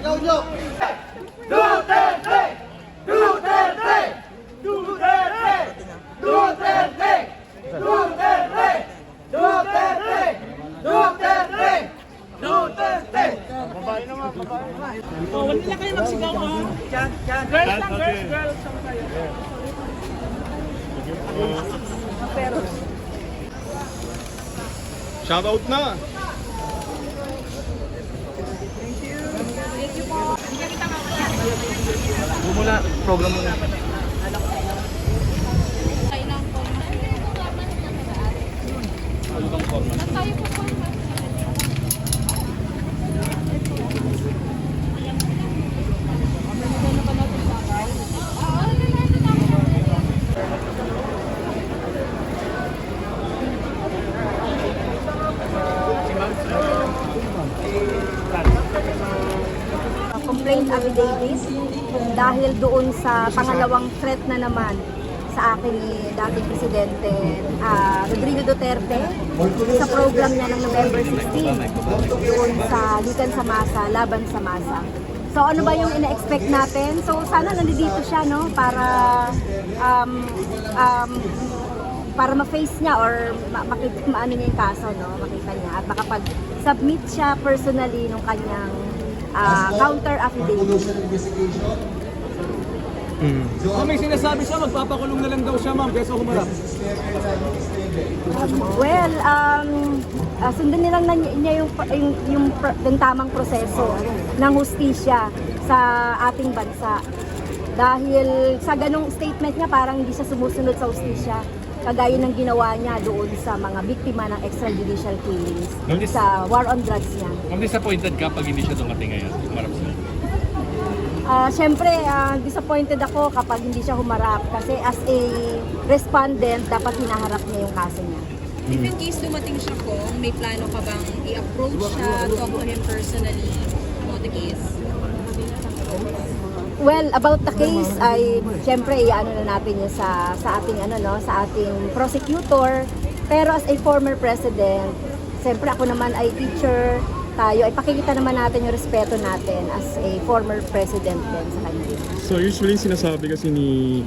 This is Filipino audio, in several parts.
Sigaw nyo! Duterte! Duterte! Duterte! Duterte! Duterte! Duterte! Duterte! Duterte! Babae naman, babae naman. Oh, wala na kayo magsigaw, ha? Diyan, diyan. Girls lang, girls lang kayo. Shoutout na! Muna, program muna. Complaint affidavit dahil doon sa pangalawang threat na naman sa akin ni dating Presidente Rodrigo Duterte sa program niya ng November 16 doon sa Likan sa Masa, Laban sa Masa. So ano ba yung ina-expect natin? So sana nandito siya, no, para ma-face niya or maano niya yung kaso, no, makita niya at makapag-submit siya personally nung kanyang counter affidavit. So may sinasabi siya, magpapakulong na lang daw siya, ma'am, kaysa humarap. Well, sundin nilang niya yung tamang proseso ng hustisya sa ating bansa. Dahil sa ganong statement niya, parang hindi siya sumusunod sa hustisya. Kagaya ng ginawa niya doon sa mga biktima ng extrajudicial killings sa war on drugs niya. Ma'am, disappointed ka pag hindi siya dumating ngayon? Humarap siya. Siyempre, disappointed ako kapag hindi siya humarap kasi as a respondent, dapat hinaharap niya yung kaso niya. If in case dumating siya po, may plano ka bang i-approach siya, talk to him personally about the case? Well, about the case ay siyempre iano na natin yun sa ating sa ating prosecutor. Pero as a former president, siyempre ako naman ay teacher, tayo ay pakikita naman natin yung respeto natin as a former president din sa kanya. So usually sinasabi kasi ni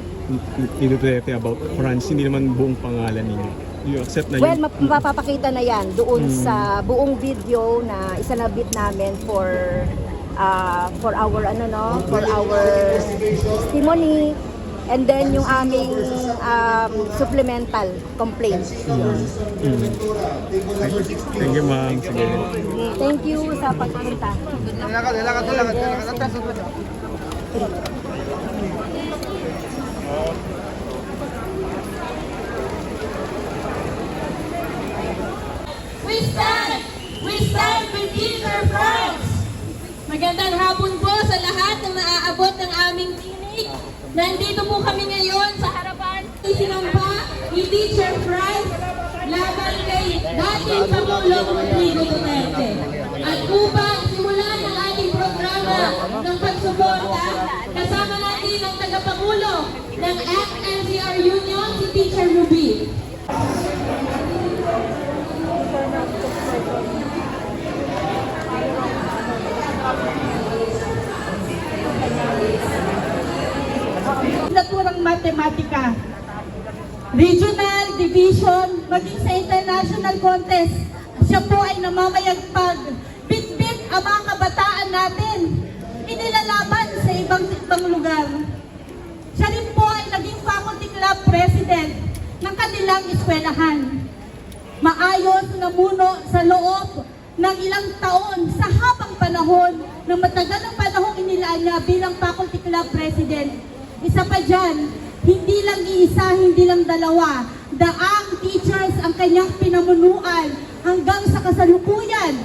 Duterte about France, hindi naman buong pangalan ninyo. You accept na Well, yun? mapapakita na yan doon sa buong video na isanabit namin for our testimony, and then yung aming supplemental complaint. Thank you, ma'am. Sige. Thank you sa pagpunta. We stand with Teacher France! Magandang hapon po sa lahat na naaabot ng aming tinig. Nandito po kami ngayon sa harapan isinampa ni Teacher France laban kay dating Pangulong Rodrigo Duterte. At upang simulan ang ating programa ng pagsuporta, kasama natin ang tagapangulo ng ACT-NCR Union, si Teacher Ruby. Naturang matematika, regional, division, maging sa international contest, siya po ay namamayagpag, bit-bit ang mga kabataan natin, inilalaban sa ibang lugar. Siya rin po ay naging faculty club president ng kanilang eskwelahan. Maayos na muno sa loob ng ilang taon sa habang panahon, ng matagal ng panahong inilaan niya bilang faculty club president. Isa pa dyan, hindi lang iisa, hindi lang dalawa, daang teachers ang kanyang pinamunuan hanggang sa kasalukuyan.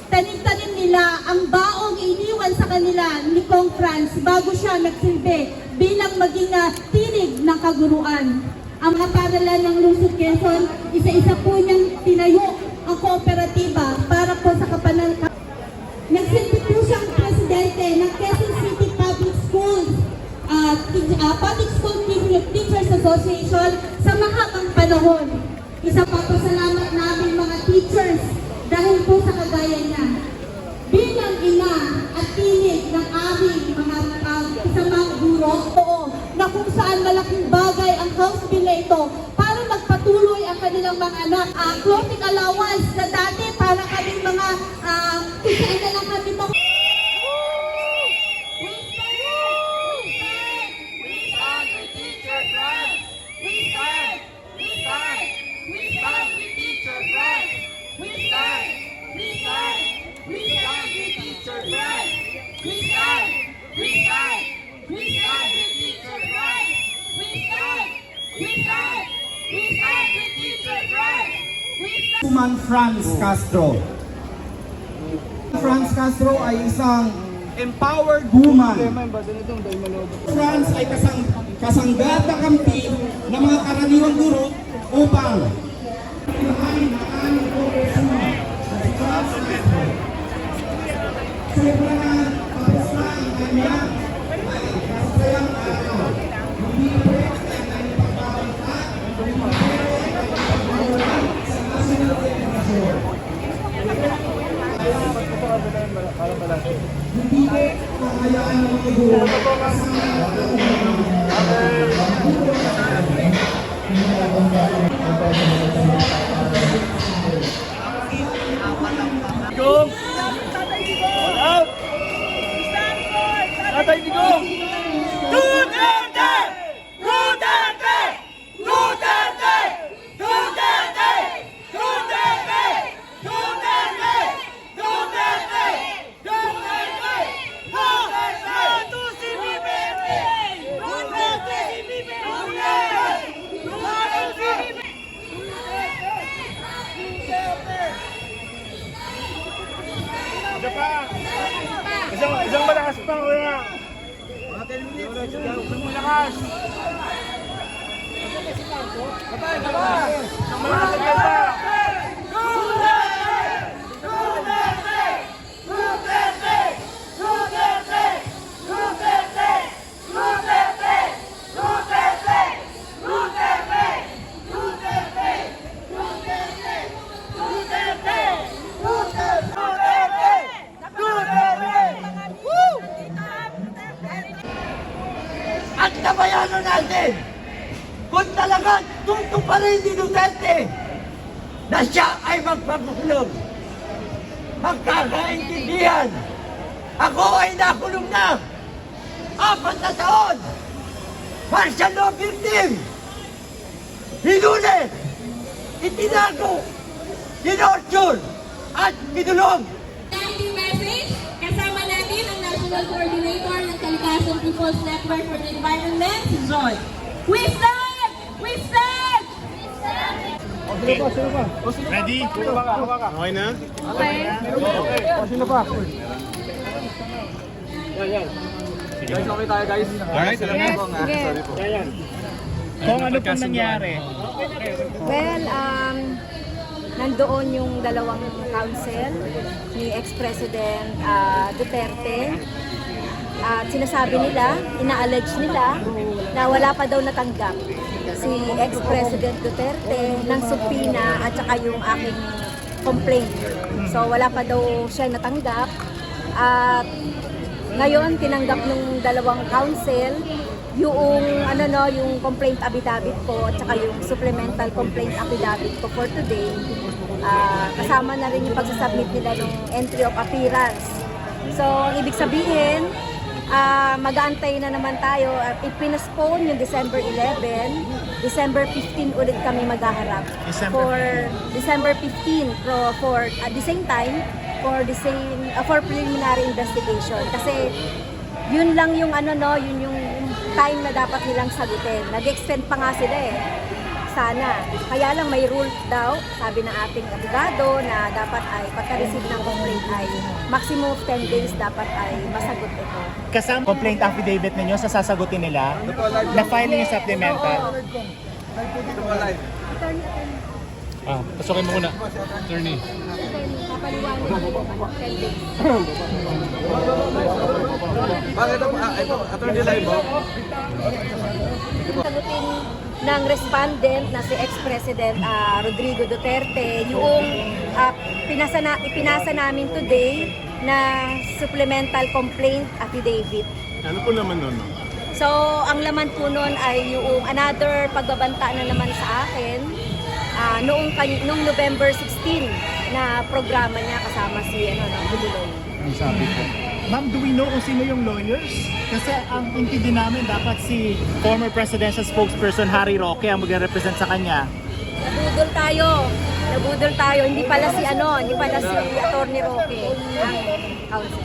Tanim-tanim nila ang baong iniwan sa kanila ni Kong Franz bago siya nagsilbi bilang maging tinig ng kaguruan. Ang mga paralan ng Lungsod Quezon, isa-isa po niyang tinayo ang kooperatiba para po sa kapanalan. Nagsilbi po siyang presidente ng Quezon City Public Schools, Public School Teachers Association sa mahabang panahon. Isa pa po salamat namin mga teachers dahil po sa kagaya niya. Bilang ina at tinig saan malaking bagay ang House Bill na ito para magpatuloy ang kanilang mga anak. Clothing allowance na dati para kaming mga kung saan na lang kami mga Congresswoman Franz Castro. Franz Castro ay isang empowered woman. Franz ay kasanggata kampi ng mga karaniwang guro upang Digong! Out! Tatay Digong! Duterte! Duterte! Duterte! Duterte! Duterte! Duterte! Duterte! Duterte! Duterte! To si Duterte! Duterte! Duterte! Isang malakas pa, kuya. Mga 10 minutes. Isang malakas. Isang malakas pa. At nabayanan natin kung talagang tutuparin ni Duterte na siya ay magpapakulong. Magkakaintindihan. Ako ay nakulong na 4 na taon. Martial law victim. Hinulit, itinago, tinorture, at kinulong. Thank you message. Kasama natin ang National Coordinator ng Kalikasan People's Network for the Environment, si Joy. We stand! We stand! Ready? Okay na? Guys, okay tayo guys. Alright, alam na. Kung ano pong nangyari? Well, nandoon yung dalawang council ni ex-president Duterte. At sinasabi nila, ina-allege nila na wala pa daw natanggap si ex-president Duterte ng subpoena at saka yung aking complaint. So wala pa daw siya natanggap. At ngayon tinanggap ng dalawang council yung yung complaint affidavit ko at saka yung supplemental complaint affidavit ko for today. Kasama na rin yung pagsasubmit nila ng entry of appearance. So, ang ibig sabihin, mag-aantay na naman tayo at ipinaspone yung December 11, December 15 ulit kami maghaharap. For December 15 for at the same time for preliminary investigation kasi yun lang yung yun yung time na dapat nilang sagutin. Nag-extend pa nga sila sana. Kaya lang may rule daw, sabi ng ating abogado na dapat ay pagka-receive ng complaint ay maximum of 10 days dapat ay masagot ito. Kasama complaint affidavit ninyo sa sasagutin nila, na-file yung supplemental. Pasokin mo muna. Attorney. Papaliwanag ko 10 days. Bakit ito, attorney live mo? Sagutin ng respondent na si ex-president Rodrigo Duterte yung ipinasa namin today na supplemental complaint affidavit. Ano po naman nun? So, ang laman po nun ay yung another pagbabanta na naman sa akin noong November 16 na programa niya kasama si Buduloy. Ang sabi ko. Ma'am, do we know kung sino yung lawyers? Kasi ang intindi namin, dapat si former presidential spokesperson Harry Roque ang mag-represent sa kanya. Nabudol tayo. Hindi pala si Attorney Roque ang counsel.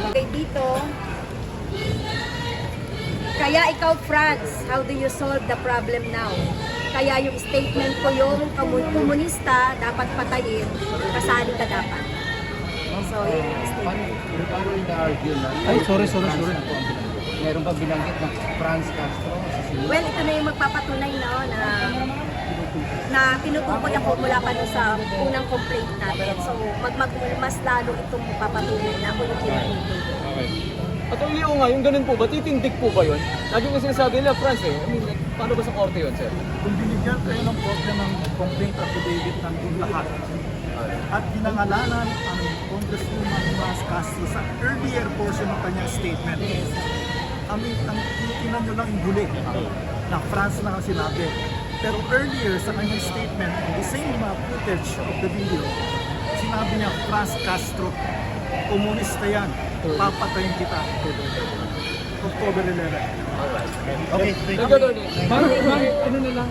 Okay, dito. Kaya ikaw, France, how do you solve the problem now? Kaya yung statement ko yung komunista dapat patayin, kasali ka dapat. So, yun yung statement. Paano ina-argue na? Ay, sorry. Meron ba binanggit na Franz Castro? Well, ito na yung magpapatunay na pinutukoy ako mula pa dun sa unang complaint natin. So, mas lalo itong papatunay na ako yung kinukulit. At ang liyo nga, yung ganun po ba, titindig po ba yun? Lagi nga sinasabi nila, France I mean, paano ba sa korte yun, sir? Kung binigyan kayo ng korte ng complaint affidavit ng lahat, at ginangalanan ang Congresswoman Mas Castro sa earlier portion ng kanyang statement. Ang tinitingnan nyo lang yung huli na France na ang sinabi. Pero earlier sa kanyang statement, the same footage of the video, sinabi niya, France Castro, komunista yan, papatayin kita. October 11. Okay, thank you. Bakit, ano na lang,